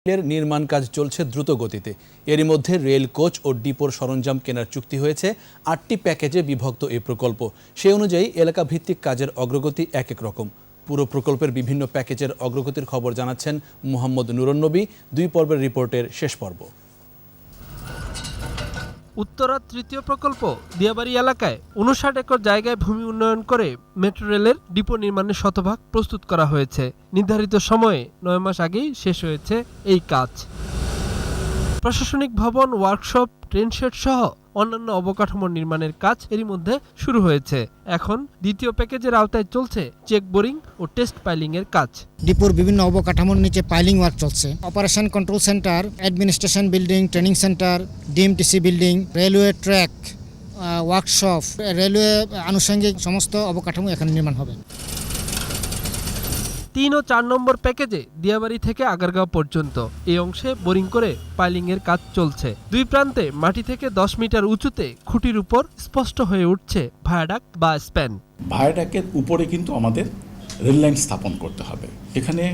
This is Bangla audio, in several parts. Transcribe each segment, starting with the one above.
এর নির্মাণ কাজ চলছে দ্রুত গতিতে। এরই মধ্যে রেল কোচ ও ডিপোর সরঞ্জাম কেনার চুক্তি হয়েছে। 8টি প্যাকেজে বিভক্ত এই প্রকল্প। সেই অনুযায়ী এলাকা ভিত্তিক কাজের অগ্রগতি এক এক রকম। পুরো প্রকল্পের বিভিন্ন প্যাকেজের অগ্রগতির খবর জানাচ্ছেন মোহাম্মদ নুরুন্নবী। 2 পর্বের রিপোর্টের শেষ পর্ব। উত্তরা তৃতীয় প্রকল্প দিয়াবাড়ি এলাকায় 59 একর জায়গায় ভূমি উন্নয়ন করে মেট্রো রেলের ডিপো নির্মাণের শতভাগ প্রস্তুত করা হয়েছে। নির্ধারিত সময়ে 9 মাস আগেই শেষ হয়েছে এই কাজ। প্রশাসনিক ভবন, ওয়ার্কশপ, ট্রেনশেড সহ অন্যান্য অবকাঠামো নির্মাণের কাজ এরই মধ্যে শুরু হয়েছে। এখন দ্বিতীয় প্যাকেজের আওতায় চলছে চেক বোরিং ও টেস্ট পাইলিং এর কাজ। ডিপোর বিভিন্ন অবকাঠামোর নিচে পাইলিং ওয়ার্ক চলছে। Operation control centre, administration building, training centre, ডিএমটিসি building, railway track, workshop, railway আনুষঙ্গিক সমস্ত অবকাঠামো এখানে নির্মাণ হবে। 3 ও 4 নম্বর প্যাকেজে দিয়াবাড়ি থেকে আগারগাঁও পর্যন্ত এই অংশে বোরিং করে পাইলিং এর কাজ চলছে। দুই প্রান্তে মাটি থেকে 10 মিটার উঁচুতে খুঁটির উপর স্পষ্ট হয়ে উঠছে ভায়াডাক্ট বা স্প্যান। ভায়াডাক্টের উপরে কিন্তু আমাদের রেল লাইন স্থাপন করতে হবে, এখানে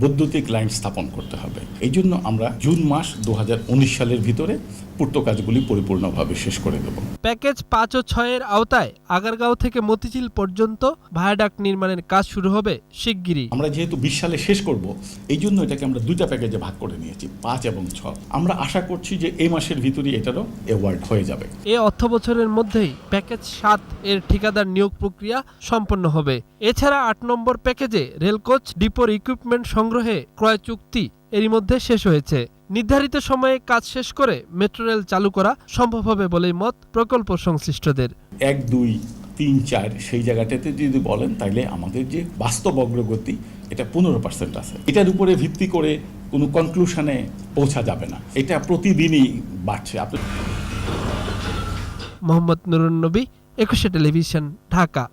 বৈদ্যুতিক লাইন স্থাপন করতে হবে। এই জন্য আমরা জুন মাস 2019 সালের ভিতরে পূর্ত কাজগুলি পরিপূর্ণভাবে শেষ করে দেব। প্যাকেজ 5 ও 6 এর আওতায় আগারগাঁও থেকে মতিঝিল পর্যন্ত ভায়াডাক্ট নির্মাণের কাজ শুরু হবে শিগগিরই। আমরা যেহেতু 20 সালে শেষ করব, এই জন্য এটাকে আমরা 2টা প্যাকেজে ভাগ করে নিয়েছি, 5 এবং 6। আমরা আশা করছি যে এই মাসের ভিতরেই এটারও অ্যাওয়ার্ড হয়ে যাবে। এই অর্থ বছরের মধ্যেই প্যাকেজ 7 এর ঠিকাদার নিয়োগ প্রক্রিয়া সম্পন্ন হবে। এছাড়া 8 নম্বর প্যাকেজে রেলকোচ ডিপোর ইকুইপমেন্ট সংগ্রহে ক্রয় চুক্তি এরই মধ্যে শেষ হয়েছে। নির্ধারিত সময়ে কাজ শেষ করে মেট্রো রেল চালু করা সম্ভব হবে বলেই মত প্রকল্প সংশ্লিষ্টদের। 1, 2, 3, 4 সেই জায়গাটাতে যদি বলেন, তাইলে আমাদের যে বাস্তব অগ্রগতি এটা 15% আছে। এটার উপরে ভিত্তি করে কোনো কনক্লুশনে পৌঁছা যাবে না, এটা প্রতিদিনই বাড়ছে। মোহাম্মদ নুরুন্নবী, 21 টেলিভিশন, ঢাকা।